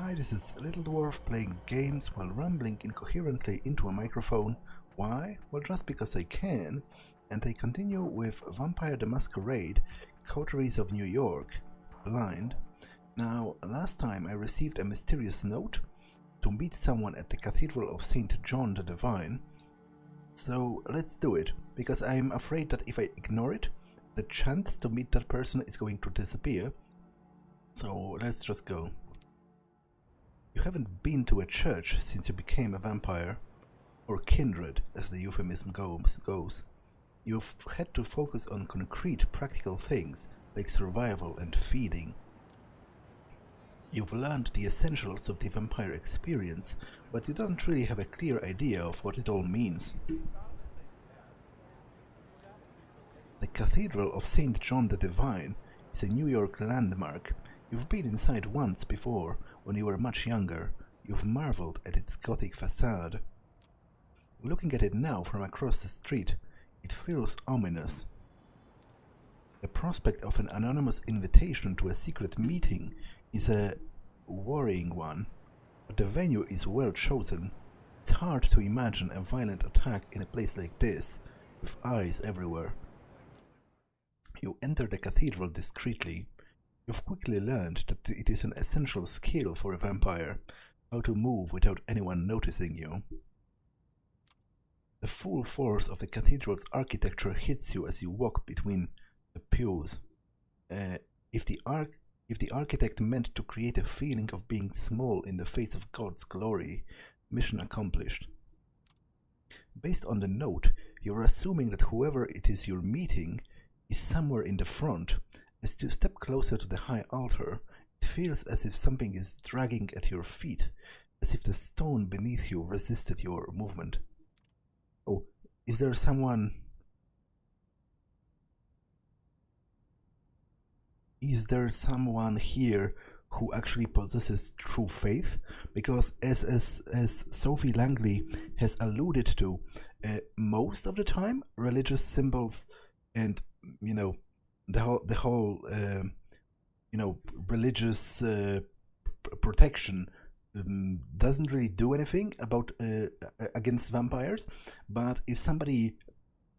Hi, this is Little Dwarf playing games while rambling incoherently into a microphone. Why? Well, just because I can. And I continue with Vampire the Masquerade, Coteries of New York, blind. Now, last time I received a mysterious note to meet someone at the Cathedral of St. John the Divine. So let's do it, because I'm afraid that if I ignore it, the chance to meet that person is going to disappear. So let's just go. You haven't been to a church since you became a vampire, or kindred as the euphemism goes. You've had to focus on concrete, practical things like survival and feeding. You've learned the essentials of the vampire experience, but you don't really have a clear idea of what it all means. The Cathedral of St. John the Divine is a New York landmark. You've been inside once before, when you were much younger. You've marveled at its Gothic facade. Looking at it now from across the street, it feels ominous. The prospect of an anonymous invitation to a secret meeting is a worrying one, but the venue is well chosen. It's hard to imagine a violent attack in a place like this, with eyes everywhere. You enter the cathedral discreetly. You've quickly learned that it is an essential skill for a vampire, how to move without anyone noticing you. The full force of the cathedral's architecture hits you as you walk between the pews. If the architect meant to create a feeling of being small in the face of God's glory, mission accomplished. Based on the note, you're assuming that whoever it is you're meeting is somewhere in the front. As you step closer to the high altar, it feels as if something is dragging at your feet, as if the stone beneath you resisted your movement. Oh, is there someone... Is there someone here who actually possesses true faith? Because as Sophie Langley has alluded to, most of the time religious symbols and, the whole religious protection doesn't really do anything about against vampires. But if somebody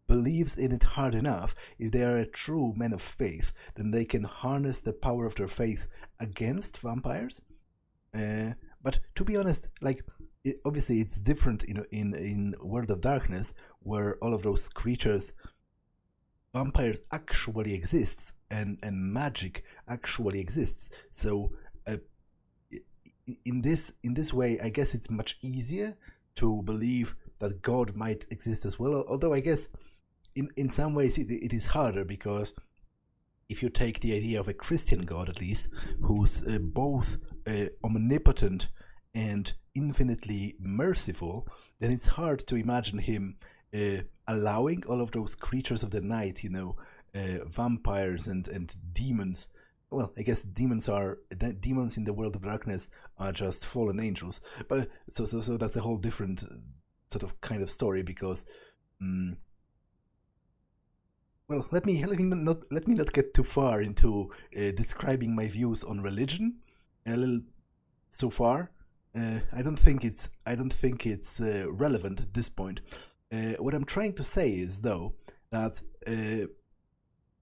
believes in it hard enough, if they are a true man of faith, then they can harness the power of their faith against vampires. But to be honest, obviously it's different in World of Darkness, where all of those creatures, vampires actually exists, and magic actually exists. So in this way, I guess it's much easier to believe that God might exist as well. Although I guess in some ways it is harder, because if you take the idea of a Christian God, at least, who's both omnipotent and infinitely merciful, then it's hard to imagine him allowing all of those creatures of the night, vampires and demons. Well, I guess demons in the World of Darkness are just fallen angels. But so that's a whole different sort of kind of story, because well, let me not get too far into describing my views on religion. So far, I don't think it's relevant at this point. What I'm trying to say is, though, that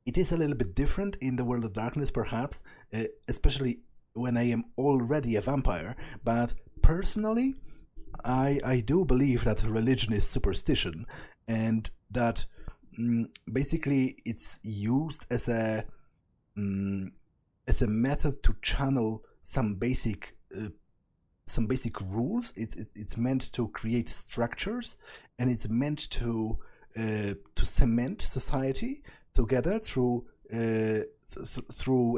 it is a little bit different in the World of Darkness, perhaps, especially when I am already a vampire. But personally, I do believe that religion is superstition, and that basically it's used as a method to channel some basic rules. It's meant to create structures, and it's meant to cement society together through a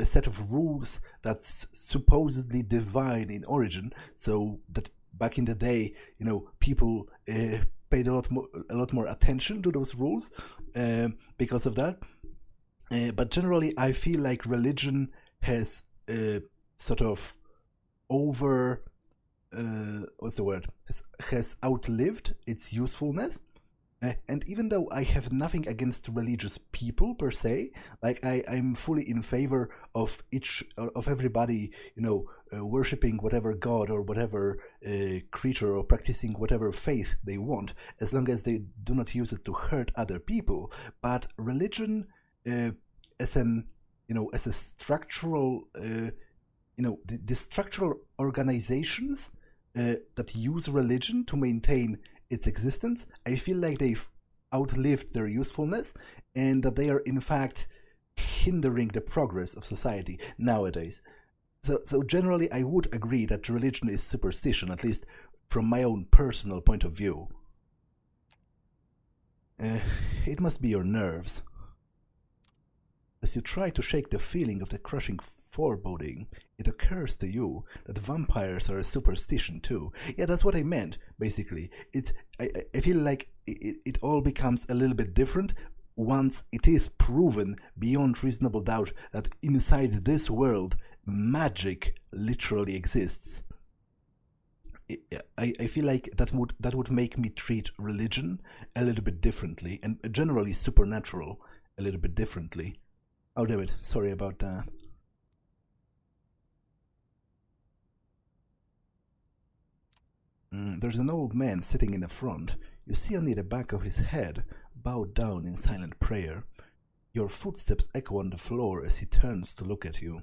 set of rules that's supposedly divine in origin. So that back in the day, people paid a lot more attention to those rules because of that. But generally, I feel like religion has sort of has outlived its usefulness, And even though I have nothing against religious people per se, like I'm fully in favor of everybody, worshipping whatever god or whatever creature or practicing whatever faith they want, as long as they do not use it to hurt other people. But religion, as a structural, the structural organizations that use religion to maintain its existence, I feel like they've outlived their usefulness and that they are in fact hindering the progress of society nowadays. So generally I would agree that religion is superstition, at least from my own personal point of view. It must be your nerves. As you try to shake the feeling of the crushing foreboding, it occurs to you that vampires are a superstition too. Yeah, that's what I meant, basically. I feel like it all becomes a little bit different once it is proven beyond reasonable doubt that inside this world, magic literally exists. I feel like that would make me treat religion a little bit differently, and generally supernatural a little bit differently. Oh, damn it. Sorry about that. There's an old man sitting in the front. You see only the back of his head, bowed down in silent prayer. Your footsteps echo on the floor as he turns to look at you.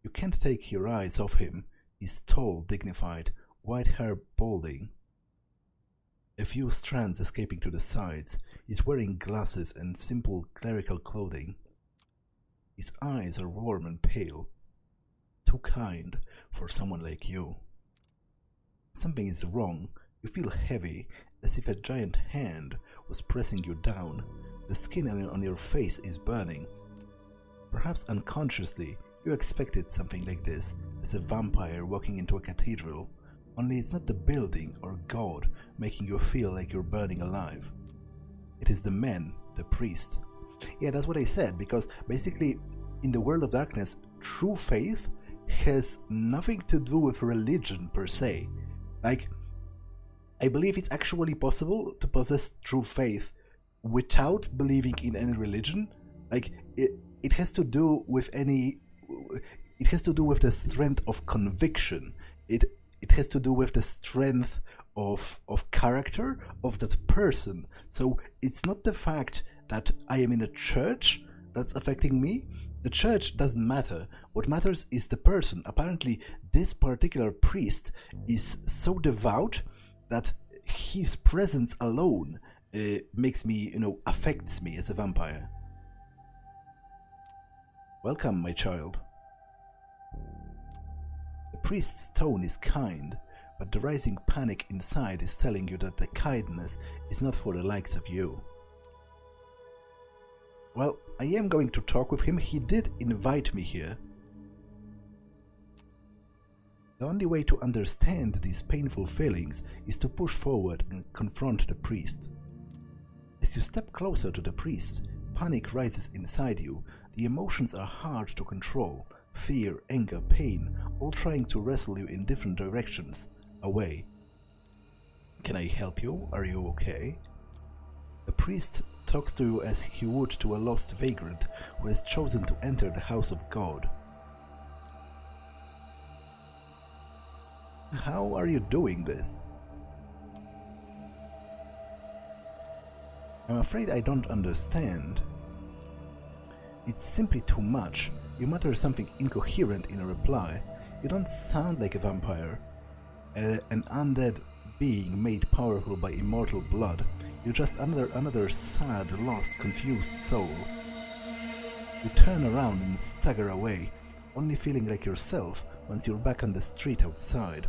You can't take your eyes off him. He's tall, dignified, white hair balding, a few strands escaping to the sides. He's wearing glasses and simple clerical clothing. His eyes are warm and pale, too kind for someone like you. Something is wrong. You feel heavy, as if a giant hand was pressing you down. The skin on your face is burning. Perhaps unconsciously, you expected something like this, as a vampire walking into a cathedral, only it's not the building or god making you feel like you're burning alive. It is the man, the priest. Yeah, that's what I said, because basically, in the world of darkness, true faith has nothing to do with religion per se. Like, I believe it's actually possible to possess true faith without believing in any religion. Like, it has to do with it has to do with the strength of conviction. It has to do with the strength of character of that person. So it's not the fact that I am in a church that's affecting me. The church doesn't matter. What matters is the person. Apparently, this particular priest is so devout that his presence alone makes me, affects me as a vampire. Welcome, my child. The priest's tone is kind, but the rising panic inside is telling you that the kindness is not for the likes of you. Well, I am going to talk with him. He did invite me here. The only way to understand these painful feelings is to push forward and confront the priest. As you step closer to the priest, panic rises inside you. The emotions are hard to control. Fear, anger, pain, all trying to wrestle you in different directions, away. Can I help you? Are you okay? The priest talks to you as he would to a lost vagrant who has chosen to enter the house of God. How are you doing this? I'm afraid I don't understand. It's simply too much. You mutter something incoherent in a reply. You don't sound like a vampire, an undead being made powerful by immortal blood. You're just another sad, lost, confused soul. You turn around and stagger away, only feeling like yourself once you're back on the street outside.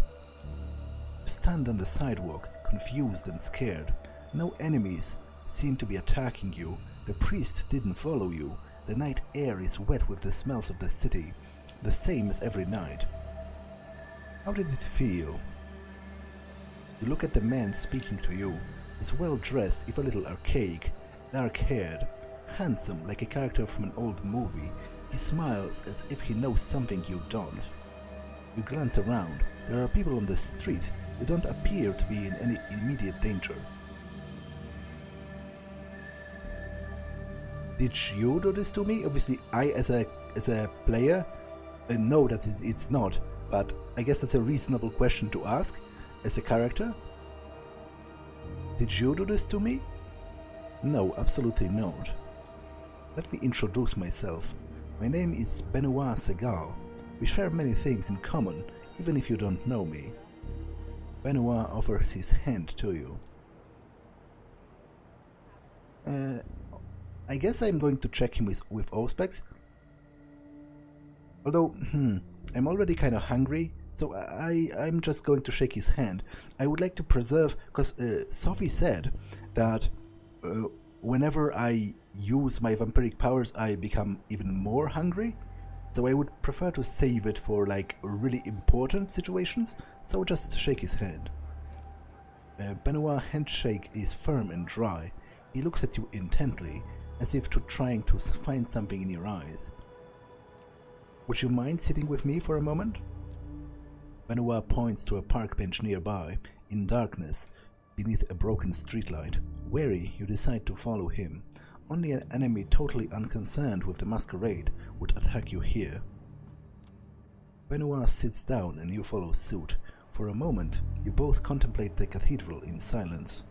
You stand on the sidewalk, confused and scared. No enemies seem to be attacking you. The priest didn't follow you. The night air is wet with the smells of the city, the same as every night. How did it feel? You look at the man speaking to you. He's well dressed, if a little archaic, dark-haired, handsome like a character from an old movie. He smiles as if he knows something you don't. You glance around. There are people on the street. You don't appear to be in any immediate danger. Did you do this to me? Obviously, I, as a player, know that it's not, but I guess that's a reasonable question to ask as a character. Did you do this to me? No, absolutely not. Let me introduce myself. My name is Benoit Segal. We share many things in common, even if you don't know me. Benoit offers his hand to you. I guess I'm going to check him with Auspex. Although, I'm already kind of hungry, so I'm just going to shake his hand. I would like to preserve, because Sophie said that whenever I use my vampiric powers, I become even more hungry. So I would prefer to save it for like really important situations, so just shake his hand. Benoit's handshake is firm and dry. He looks at you intently, as if trying to find something in your eyes. Would you mind sitting with me for a moment? Benoit points to a park bench nearby, in darkness, beneath a broken streetlight. Wary, you decide to follow him. Only an enemy totally unconcerned with the masquerade would attack you here. Benoit sits down and you follow suit. For a moment, you both contemplate the cathedral in silence.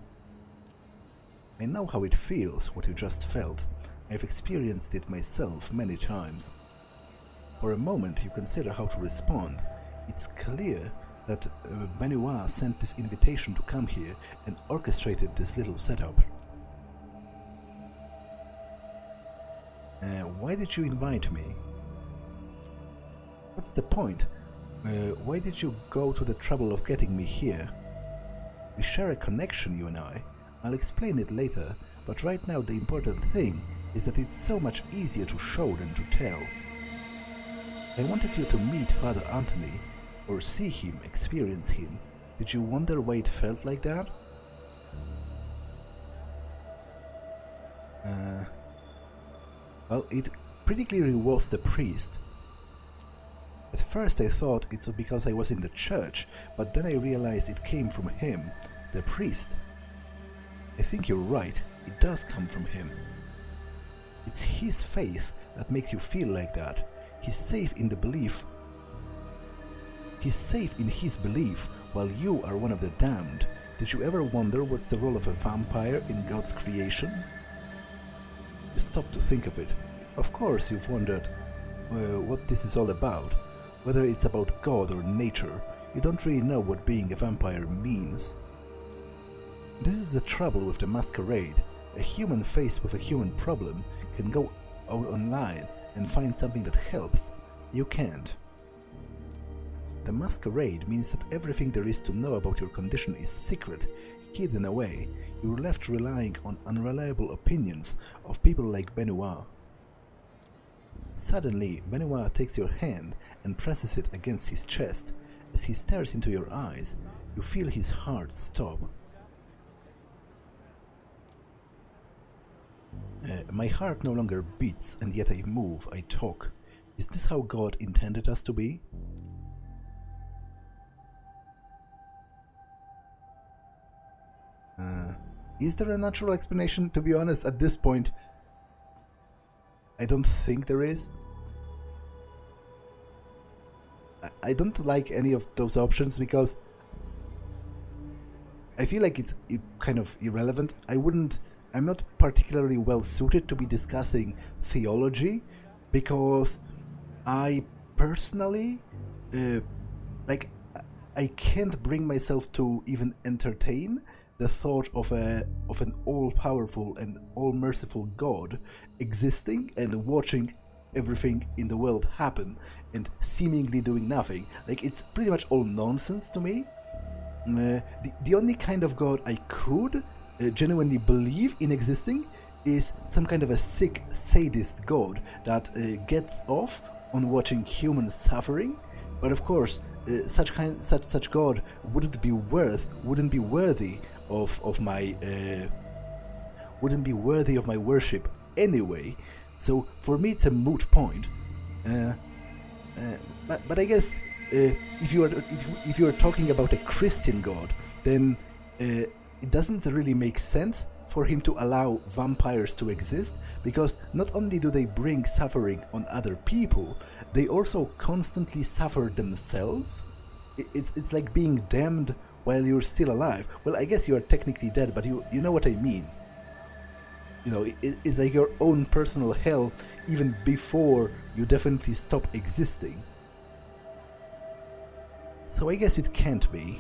I know how it feels, what you just felt. I've experienced it myself many times. For a moment, you consider how to respond. It's clear that Benoit sent this invitation to come here and orchestrated this little setup. Why did you invite me? What's the point? Why did you go to the trouble of getting me here? We share a connection, you and I. I'll explain it later, but right now the important thing is that it's so much easier to show than to tell. I wanted you to meet Father Anthony, or see him, experience him. Did you wonder why it felt like that? Well, it pretty clearly was the priest. At first I thought it was because I was in the church, but then I realized it came from him, the priest. I think you're right, it does come from him. It's his faith that makes you feel like that. He's safe in his belief, while you are one of the damned. Did you ever wonder what's the role of a vampire in God's creation? You stop to think of it. Of course you've wondered what this is all about. Whether it's about God or nature, you don't really know what being a vampire means. This is the trouble with the masquerade. A human faced with a human problem can go online and find something that helps. You can't. The masquerade means that everything there is to know about your condition is secret, hidden away. You're left relying on unreliable opinions of people like Benoit. Suddenly, Benoit takes your hand and presses it against his chest. As he stares into your eyes, you feel his heart stop. My heart no longer beats, and yet I move, I talk. Is this how God intended us to be? Is there a natural explanation? To be honest, at this point, I don't think there is. I don't like any of those options because I feel like it's kind of irrelevant. I'm not particularly well suited to be discussing theology because I personally, I can't bring myself to even entertain the thought of an all-powerful and all-merciful God existing and watching everything in the world happen and seemingly doing nothing. Like, it's pretty much all nonsense to me. The only kind of God I could genuinely believe in existing is some kind of a sick sadist God that gets off on watching humans suffering. But of course, such God wouldn't be worthy of my worship anyway. So for me, it's a moot point. But I guess if you are talking about a Christian God, then it doesn't really make sense for him to allow vampires to exist, because not only do they bring suffering on other people, they also constantly suffer themselves. It's like being damned while you're still alive. Well, I guess you are technically dead, but you know what I mean. You know, it's like your own personal hell even before you definitely stop existing. So I guess it can't be.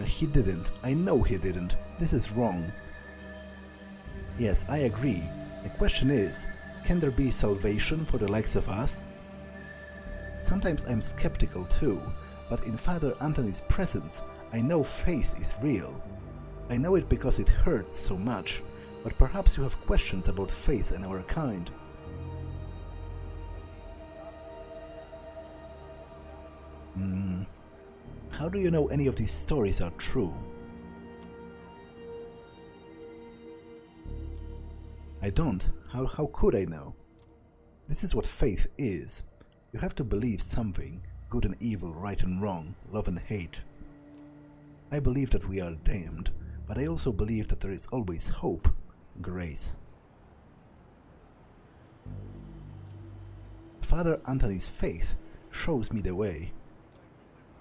He didn't. I know he didn't. This is wrong. Yes, I agree. The question is, can there be salvation for the likes of us? Sometimes I'm skeptical too, but in Father Anthony's presence, I know faith is real. I know it because it hurts so much, but perhaps you have questions about faith and our kind. How do you know any of these stories are true? I don't. How could I know? This is what faith is. You have to believe something, good and evil, right and wrong, love and hate. I believe that we are damned, but I also believe that there is always hope, grace. Father Anthony's faith shows me the way.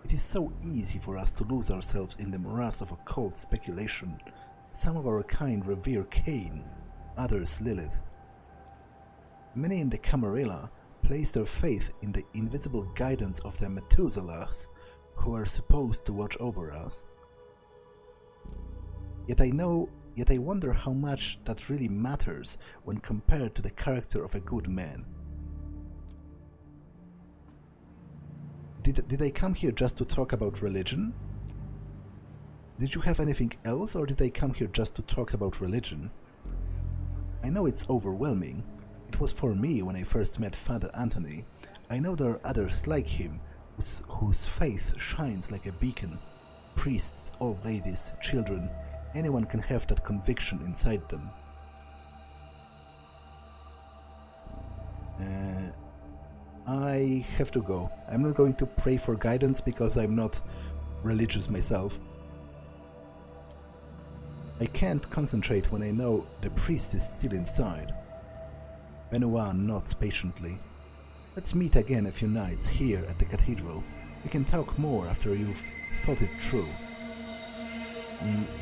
It is so easy for us to lose ourselves in the morass of occult speculation. Some of our kind revere Cain, others Lilith. Many in the Camarilla place their faith in the invisible guidance of the Methuselahs, who are supposed to watch over us. Yet I wonder how much that really matters when compared to the character of a good man. Did I come here just to talk about religion? Did you have anything else, or did I come here just to talk about religion? I know it's overwhelming. It was for me when I first met Father Anthony. I know there are others like him, whose faith shines like a beacon. Priests, old ladies, children, anyone can have that conviction inside them. I have to go. I'm not going to pray for guidance because I'm not religious myself. I can't concentrate when I know the priest is still inside. Benoit nods patiently. Let's meet again a few nights here at the Cathedral. We can talk more after you've thought it through.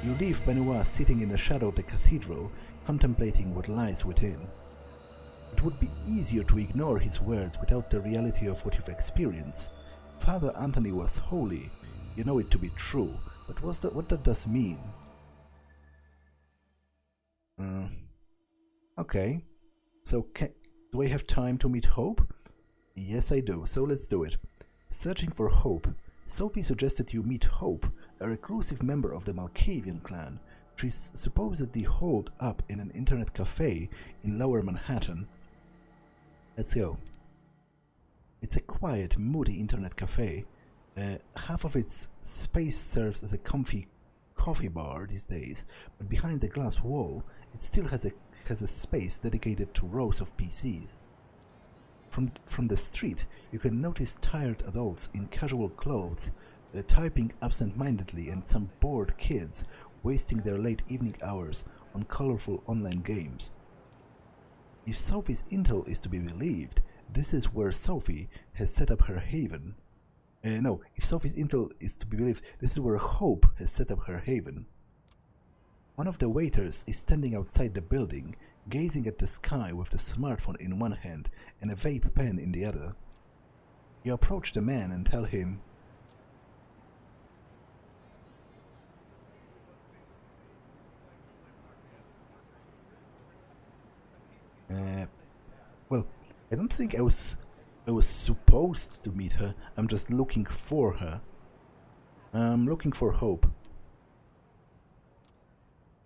You leave Benoit sitting in the shadow of the Cathedral, contemplating what lies within. It would be easier to ignore his words without the reality of what you've experienced. Father Anthony was holy. You know it to be true, but what that does mean? Okay. So, do I have time to meet Hope? Yes, I do, so let's do it. Searching for Hope. Sophie suggested you meet Hope, a reclusive member of the Malkavian clan. She's supposedly holed up in an internet cafe in Lower Manhattan. Let's go. It's a quiet, moody internet cafe. Half of its space serves as a comfy coffee bar these days, but behind the glass wall, it still has a space dedicated to rows of PCs. From the street, you can notice tired adults in casual clothes, typing absent-mindedly, and some bored kids wasting their late evening hours on colorful online games. If Sophie's intel is to be believed, this is where Sophie has set up her haven. If Sophie's intel is to be believed, this is where Hope has set up her haven. One of the waiters is standing outside the building, gazing at the sky with the smartphone in one hand and a vape pen in the other. You approach the man and tell him, well, I don't think I was supposed to meet her. I'm just looking for her. I'm looking for Hope.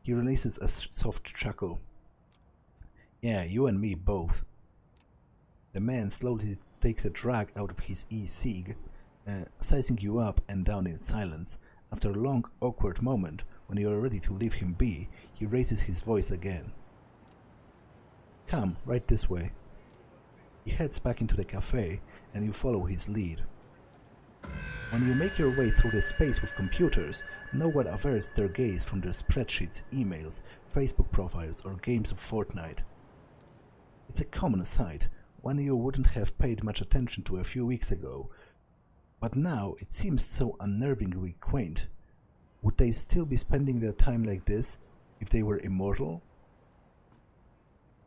He releases a soft chuckle. Yeah, you and me both. The man slowly takes a drag out of his e-cig, sizing you up and down in silence. After a long, awkward moment, when you are ready to leave him be, he raises his voice again. Come, right this way. He heads back into the cafe, and you follow his lead. When you make your way through the space with computers, no one averts their gaze from their spreadsheets, emails, Facebook profiles, or games of Fortnite. It's a common sight, one you wouldn't have paid much attention to a few weeks ago, but now it seems so unnervingly quaint. Would they still be spending their time like this if they were immortal?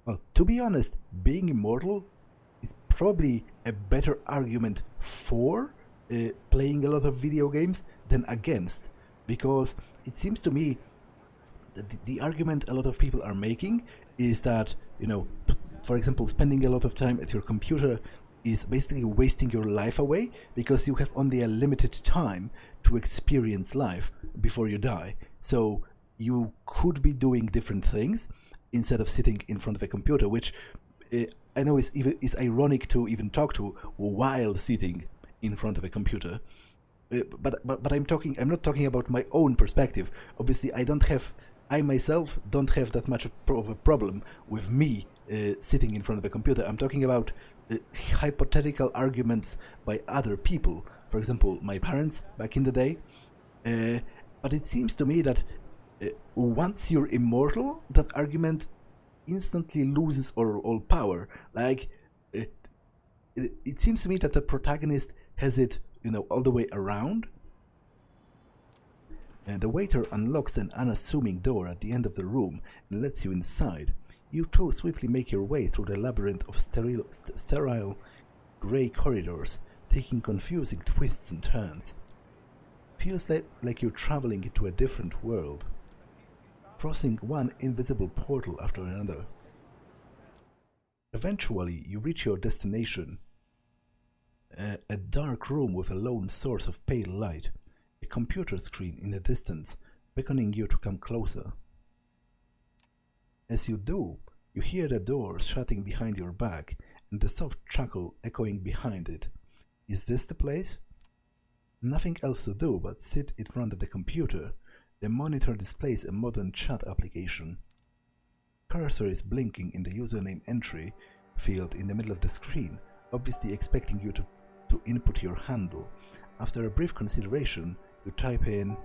Well, to be honest, being immortal is probably a better argument for playing a lot of video games than against, because it seems to me that the argument a lot of people are making is that, for example, spending a lot of time at your computer is basically wasting your life away because you have only a limited time to experience life before you die. So you could be doing different things instead of sitting in front of a computer, which I know is ironic to even talk to while sitting in front of a computer. But I'm not talking about my own perspective. Obviously, I myself don't have that much of a problem with me sitting in front of a computer. I'm talking about hypothetical arguments by other people. For example, my parents back in the day. But it seems to me that once you're immortal, that argument instantly loses all power. Like, it seems to me that the protagonist has it, all the way around. And the waiter unlocks an unassuming door at the end of the room and lets you inside. You two swiftly make your way through the labyrinth of sterile grey corridors, taking confusing twists and turns. Feels like you're traveling into a different world, crossing one invisible portal after another. Eventually, you reach your destination, a dark room with a lone source of pale light, a computer screen in the distance, beckoning you to come closer. As you do, you hear the doors shutting behind your back and the soft chuckle echoing behind it. Is this the place? Nothing else to do but sit in front of the computer. The monitor displays a modern chat application. Cursor is blinking in the username entry field in the middle of the screen, obviously expecting you to input your handle. After a brief consideration, you type in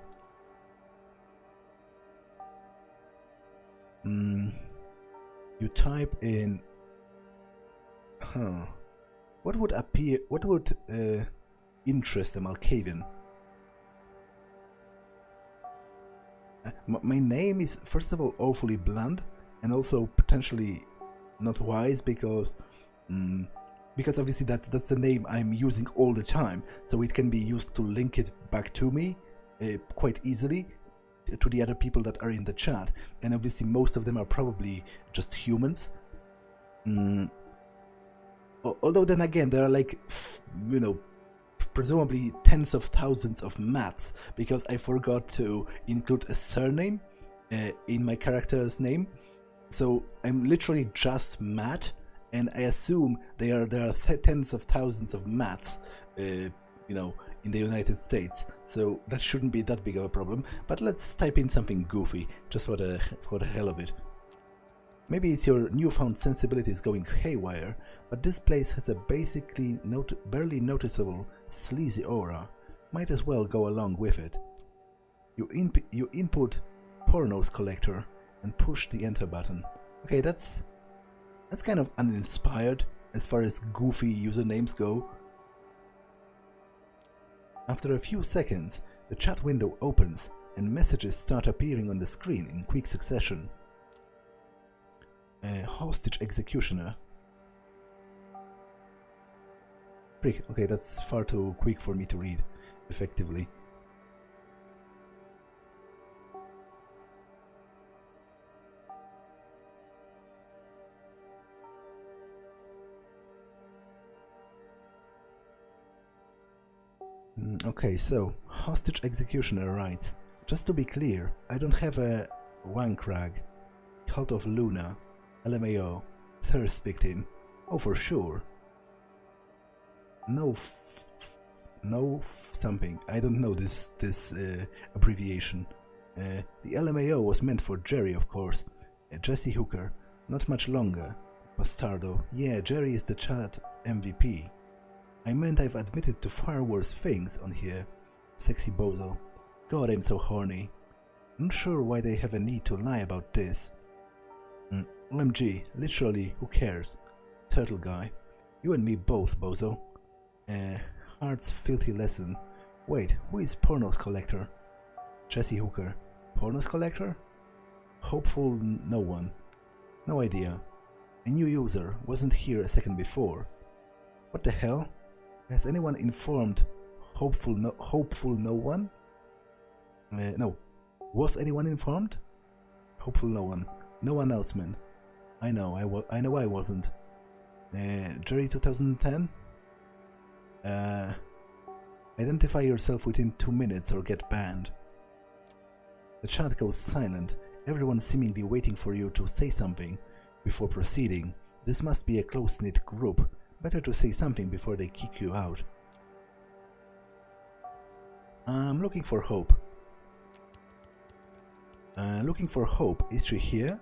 what would appear, what would interest a Malkavian? My name is, first of all, awfully bland, and also potentially not wise, because obviously that's the name I'm using all the time, so it can be used to link it back to me quite easily, to the other people that are in the chat, and obviously most of them are probably just humans. Although then again, there are like, presumably tens of thousands of Matts, because I forgot to include a surname in my character's name. So I'm literally just Matt, and I assume there are tens of thousands of Matts, in the United States. So that shouldn't be that big of a problem. But let's type in something goofy, just for the hell of it. Maybe it's your newfound sensibilities going haywire, but this place has a basically barely noticeable sleazy aura. Might as well go along with it. You input pornos collector and push the enter button. Okay, that's kind of uninspired as far as goofy usernames go. After a few seconds, the chat window opens and messages start appearing on the screen in quick succession. Hostage executioner. Frick, okay, that's far too quick for me to read effectively. Okay, so hostage executioner writes, just to be clear, I don't have a wankrag, Cult of Luna, LMAO, thirst victim. Oh, for sure. No something. I don't know this abbreviation. The LMAO was meant for Jerry, of course. Jesse Hooker. Not much longer. Bastardo. Yeah, Jerry is the chat MVP. I meant I've admitted to far worse things on here. Sexy bozo. God, I'm so horny. I'm not sure why they have a need to lie about this. OMG, literally, who cares? Turtle guy. You and me both, bozo. Heart's filthy lesson. Wait, who is Pornos Collector? Jesse Hooker. Pornos Collector? Hopeful no one. No idea. A new user, wasn't here a second before. What the hell? Has anyone informed Hopeful no one? No. Was anyone informed? Hopeful no one. No announcement. I know I wasn't. Jerry 2010? Identify yourself within 2 minutes or get banned. The chat goes silent, everyone seemingly waiting for you to say something before proceeding. This must be a close-knit group. Better to say something before they kick you out. I'm looking for Hope. Looking for Hope. Is she here?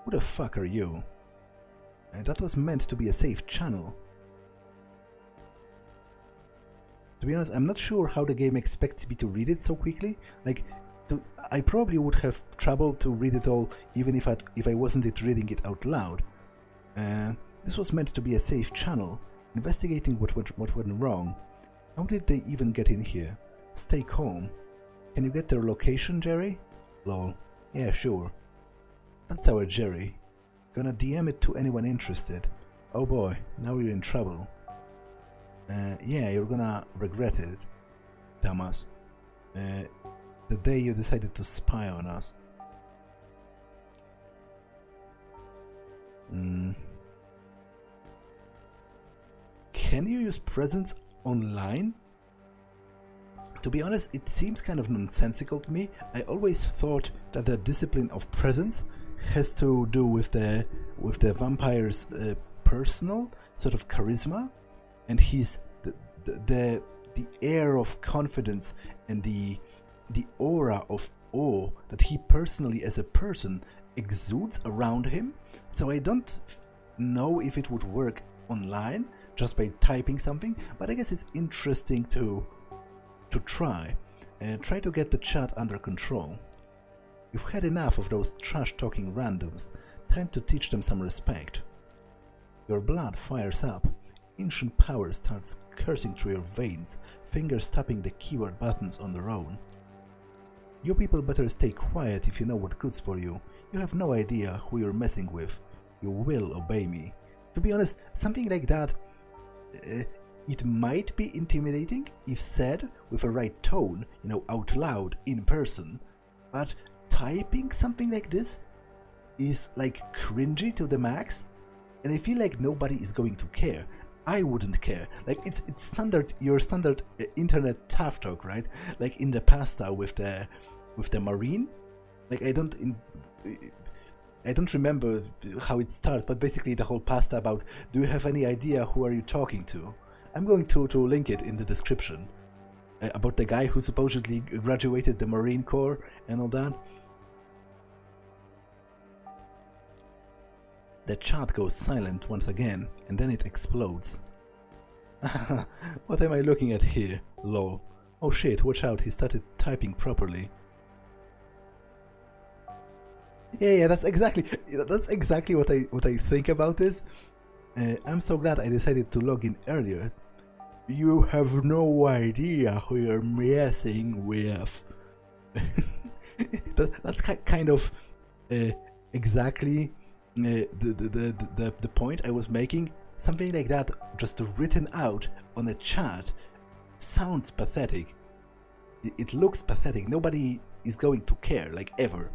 Who the fuck are you? That was meant to be a safe channel. To be honest, I'm not sure how the game expects me to read it so quickly. Like, I probably would have trouble to read it all, even if I wasn't reading it out loud. This was meant to be a safe channel, investigating what went wrong. How did they even get in here? Stay calm. Can you get their location, Jerry? Lol. Yeah, sure. That's our Jerry. Gonna DM it to anyone interested. Oh boy, now you're in trouble. Yeah, you're gonna regret it, Thomas. The day you decided to spy on us. Can you use presence online? To be honest, it seems kind of nonsensical to me. I always thought that the discipline of presence has to do with the vampire's personal sort of charisma, and his the air of confidence and the aura of awe that he personally as a person exudes around him. So I don't know if it would work online just by typing something, but I guess it's interesting to try and try to get the chat under control. You've had enough of those trash-talking randoms. Time to teach them some respect. Your blood fires up. Ancient power starts coursing through your veins, fingers tapping the keyboard buttons on their own. You people better stay quiet if you know what good's for you. You have no idea who you're messing with. You will obey me. To be honest, something like that, it might be intimidating if said with a right tone, you know, out loud, in person. But typing something like this is like cringy to the max, and I feel like nobody is going to care. I wouldn't care. Like it's standard, your standard internet tough talk, right? Like in the pasta with the Marine. Like I don't remember how it starts, but basically the whole pasta about, do you have any idea who are you talking to? I'm going to link it in the description. About the guy who supposedly graduated the Marine Corps and all that. The chat goes silent once again, and then it explodes. What am I looking at here? Lol. Oh shit, watch out, he started typing properly. Yeah, that's exactly what I think about this. I'm so glad I decided to log in earlier. You have no idea who you're messing with. That's kind of exactly the point I was making. Something like that, just written out on a chat, sounds pathetic. It looks pathetic. Nobody is going to care, like ever.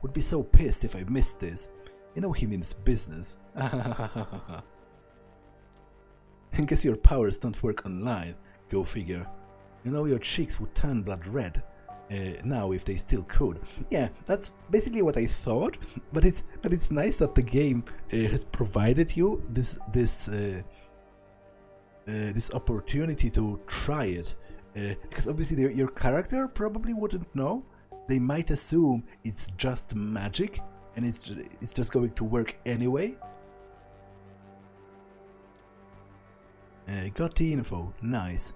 Would be so pissed if I missed this. You know he means business. I guess your powers don't work online. Go figure. You know your cheeks would turn blood red. Now if they still could. Yeah, that's basically what I thought. But it's nice that the game has provided you this opportunity to try it. Because obviously your character probably wouldn't know. They might assume it's just magic and it's just going to work anyway. Got the info. Nice.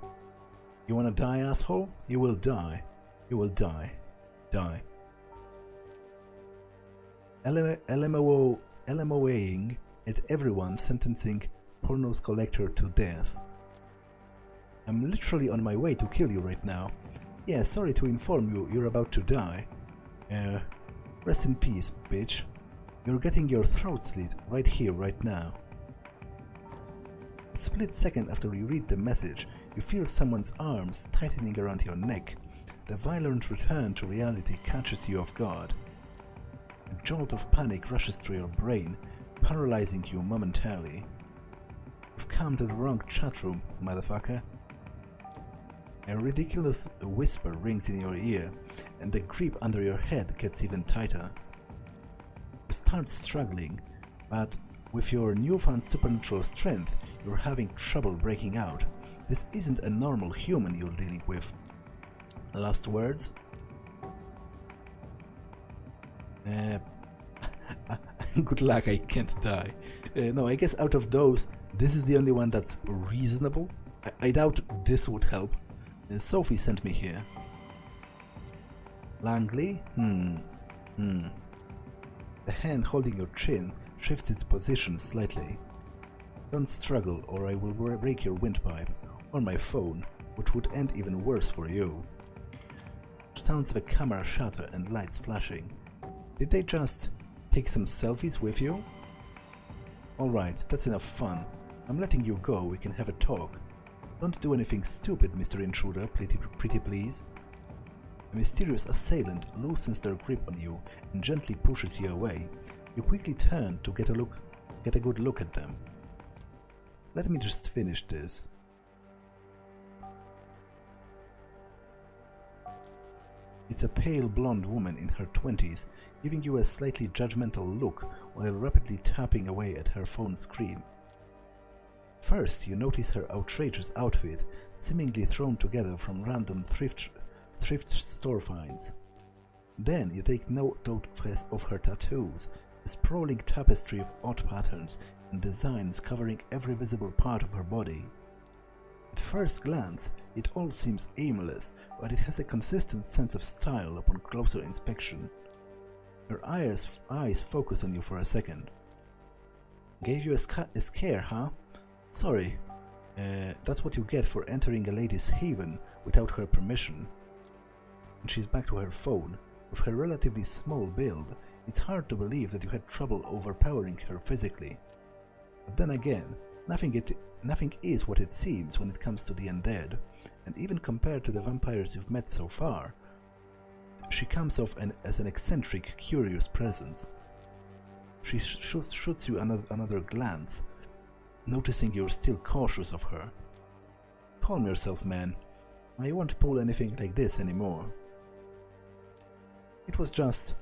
You wanna die, asshole? You will die. You will die. Die. LMOAing at everyone, sentencing Porno's collector to death. I'm literally on my way to kill you right now. Yeah, sorry to inform you, you're about to die. Rest in peace, bitch. You're getting your throat slit right here, right now. A split second after you read the message, you feel someone's arms tightening around your neck. The violent return to reality catches you off guard. A jolt of panic rushes through your brain, paralyzing you momentarily. You've come to the wrong chat room, motherfucker. A ridiculous whisper rings in your ear, and the grip under your head gets even tighter. You start struggling, but with your newfound supernatural strength, you're having trouble breaking out. This isn't a normal human you're dealing with. Last words? Good luck, I can't die. No, I guess out of those, this is the only one that's reasonable. I doubt this would help. Sophie sent me here. Langley? The hand holding your chin shifts its position slightly. Don't struggle or I will break your windpipe, or my phone, which would end even worse for you. Sounds of a camera shutter and lights flashing. Did they just take some selfies with you? Alright, that's enough fun. I'm letting you go, we can have a talk. Don't do anything stupid, Mr. Intruder, pretty please. A mysterious assailant loosens their grip on you and gently pushes you away. You quickly turn to get a good look at them. Let me just finish this. It's a pale blonde woman in her 20s, giving you a slightly judgmental look while rapidly tapping away at her phone screen. First, you notice her outrageous outfit, seemingly thrown together from random thrift store finds. Then you take note of her tattoos, a sprawling tapestry of odd patterns and designs covering every visible part of her body. At first glance, it all seems aimless, but it has a consistent sense of style upon closer inspection. Her eyes focus on you for a second. Gave you a scare, huh? Sorry, that's what you get for entering a lady's haven without her permission. And she's back to her phone. With her relatively small build, it's hard to believe that you had trouble overpowering her physically. But then again, nothing is what it seems when it comes to the undead, and even compared to the vampires you've met so far, she comes off as an eccentric, curious presence. She shoots you another glance, noticing you're still cautious of her. Calm yourself, man. I won't pull anything like this anymore. It was just...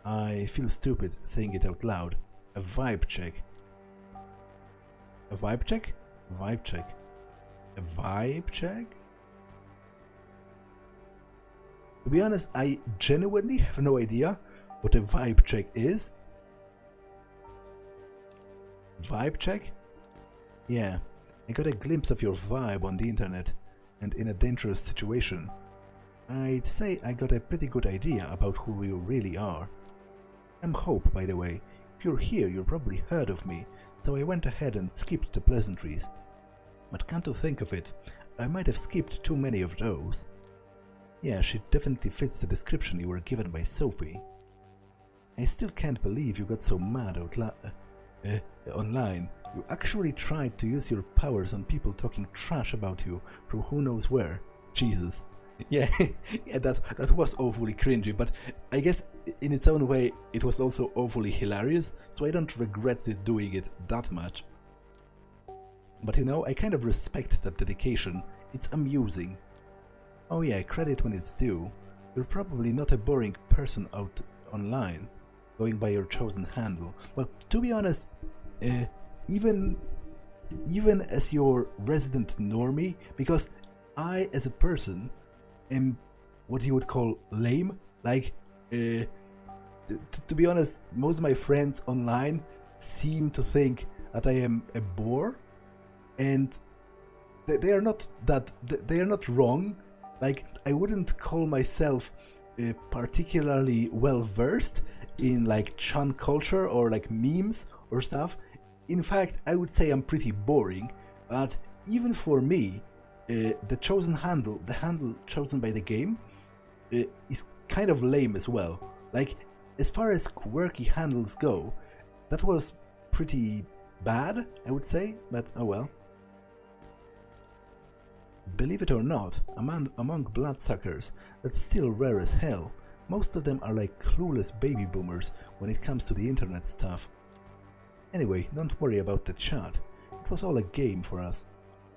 I feel stupid saying it out loud. A vibe check. A vibe check? Vibe check. A vibe check? To be honest, I genuinely have no idea what a vibe check is. Vibe check? Yeah, I got a glimpse of your vibe on the internet, and in a dangerous situation. I'd say I got a pretty good idea about who you really are. I'm Hope, by the way. If you're here, you've probably heard of me, so I went ahead and skipped the pleasantries. But come to think of it, I might have skipped too many of those. Yeah, she definitely fits the description you were given by Sophie. I still can't believe you got so mad online. You actually tried to use your powers on people talking trash about you from who knows where. Jesus. Yeah, yeah, that was awfully cringy, but I guess in its own way it was also awfully hilarious, so I don't regret doing it that much. But you know, I kind of respect that dedication. It's amusing. Oh yeah, credit when it's due. You're probably not a boring person out online, going by your chosen handle. Well, to be honest, even as your resident normie, because I, as a person, am what you would call lame. Like, to be honest, most of my friends online seem to think that I am a bore, and they are not that they are not wrong. Like, I wouldn't call myself particularly well versed in like Chan culture or like memes or stuff. In fact, I would say I'm pretty boring. But even for me, the handle chosen by the game, is kind of lame as well. Like, as far as quirky handles go, that was pretty bad, I would say, but oh well. Believe it or not, among bloodsuckers, that's still rare as hell. Most of them are like clueless baby boomers when it comes to the internet stuff. Anyway, don't worry about the chat. It was all a game for us.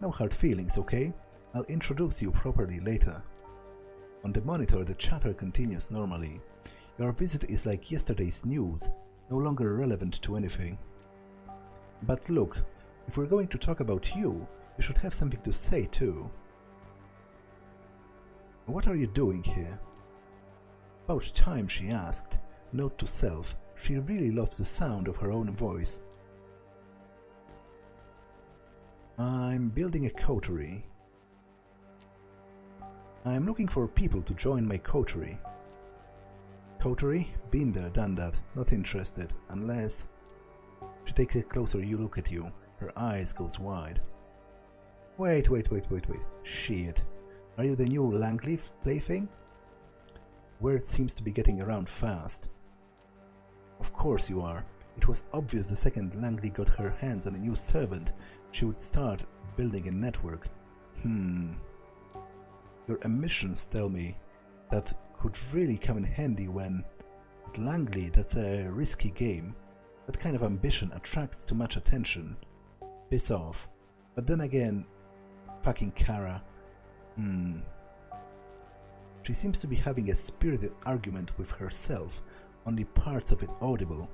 No hard feelings, okay? I'll introduce you properly later. On the monitor, the chatter continues normally. Your visit is like yesterday's news, no longer relevant to anything. But look, if we're going to talk about you, you should have something to say too. What are you doing here? About time, she asked. Note to self, she really loves the sound of her own voice. I'm building a coterie. I'm looking for people to join my coterie. Coterie? Been there, done that. Not interested, unless... She takes a closer look at you. Her eyes goes wide. Wait. Shit. Are you the new Langley plaything? Word seems to be getting around fast. Of course you are. It was obvious the second Langley got her hands on a new servant, she would start building a network. Your emissions tell me that could really come in handy when... At Langley, that's a risky game. That kind of ambition attracts too much attention. Piss off. But then again, fucking Kara. She seems to be having a spirited argument with herself, only parts of it audible.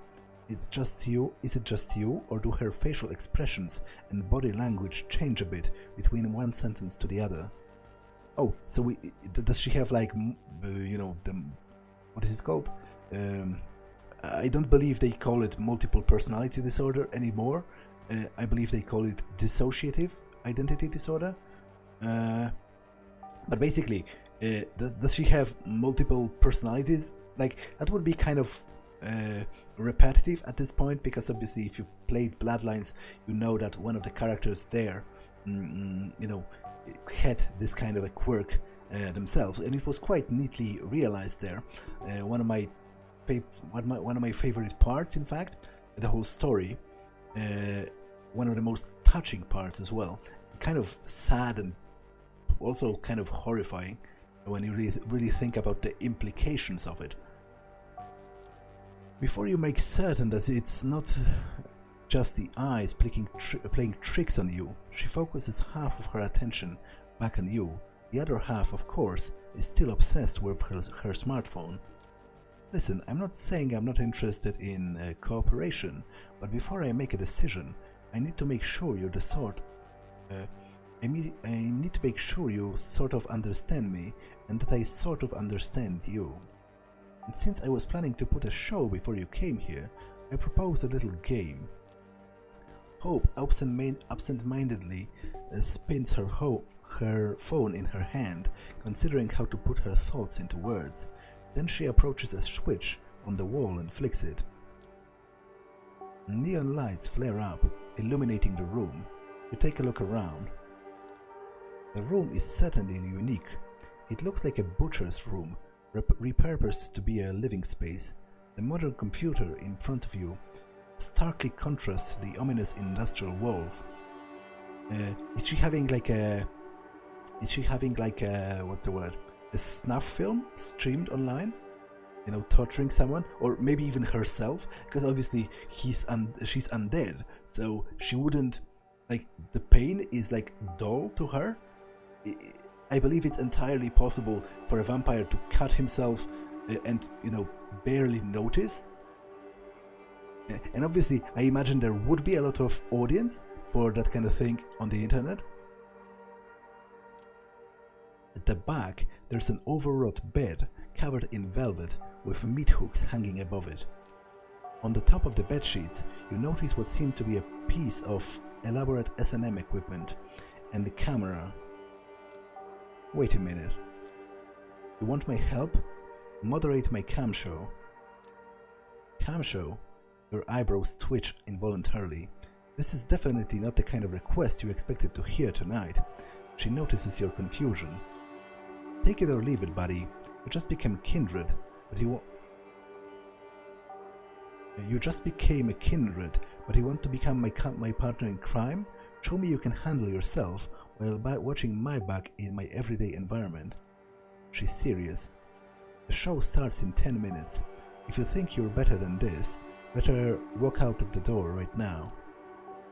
Is it just you, or do her facial expressions and body language change a bit between one sentence to the other? Oh, so does she have like, what is it called? I don't believe they call it multiple personality disorder anymore. I believe they call it dissociative identity disorder. But basically, does she have multiple personalities? Like, that would be kind of repetitive at this point, because obviously if you played Bloodlines, you know that one of the characters there, had this kind of a quirk themselves, and it was quite neatly realized there. One of my favorite parts, in fact, the whole story. One of the most touching parts as well. Kind of sad and also kind of horrifying when you really think about the implications of it. Before you make certain that it's not just the eyes playing tricks on you, she focuses half of her attention back on you. The other half, of course, is still obsessed with her smartphone. Listen, I'm not saying I'm not interested in cooperation, but before I make a decision, I need to make sure you're the sort... I need to make sure you sort of understand me, and that I sort of understand you. And since I was planning to put a show before you came here, I proposed a little game. Hope absent-mindedly spins her phone in her hand, considering how to put her thoughts into words. Then she approaches a switch on the wall and flicks it. Neon lights flare up, illuminating the room. You take a look around. The room is certainly unique. It looks like a butcher's room, repurposed to be a living space. The modern computer in front of you starkly contrasts the ominous industrial walls. Is she having like a what's the word? A snuff film streamed online? You know, torturing someone, or maybe even herself, because obviously she's undead, so she wouldn't, like, the pain is like dull to her. I believe it's entirely possible for a vampire to cut himself and, barely notice. And obviously, I imagine there would be a lot of audience for that kind of thing on the internet. At the back, there's an overwrought bed covered in velvet with meat hooks hanging above it. On the top of the bed sheets, you notice what seemed to be a piece of elaborate S&M equipment. and the camera. Wait a minute. You want my help? Moderate my cam show. Cam show? Your eyebrows twitch involuntarily. This is definitely not the kind of request you expected to hear tonight. She notices your confusion. Take it or leave it, buddy. You just became kindred, but you just became a kindred, but you want to become my partner in crime? Show me you can handle yourself while watching my back in my everyday environment. She's serious. The show starts in 10 minutes. If you think you're better than this, better walk out of the door right now.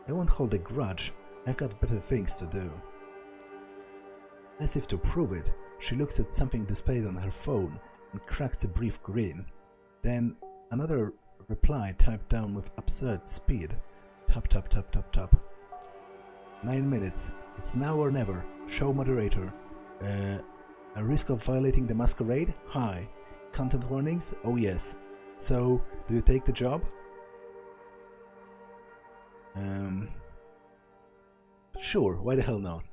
I won't hold a grudge. I've got better things to do. As if to prove it, she looks at something displayed on her phone and cracks a brief grin. Then another reply typed down with absurd speed. Tap tap tap tap tap. 9 minutes. It's now or never. Show moderator. A risk of violating the masquerade? High. Content warnings? Oh yes. So, do you take the job? Sure, why the hell not?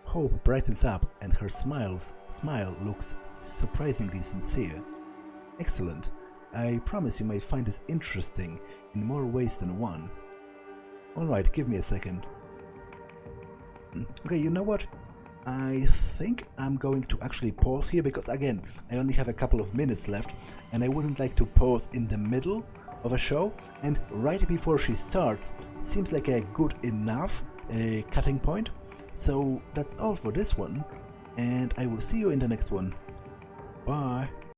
Hope brightens up and her smile looks surprisingly sincere. Excellent. I promise you might find this interesting in more ways than one. Alright, give me a second. Okay, you know what? I think I'm going to actually pause here because, again, I only have a couple of minutes left and I wouldn't like to pause in the middle of a show, and right before she starts seems like a good enough cutting point. So that's all for this one, and I will see you in the next one. Bye!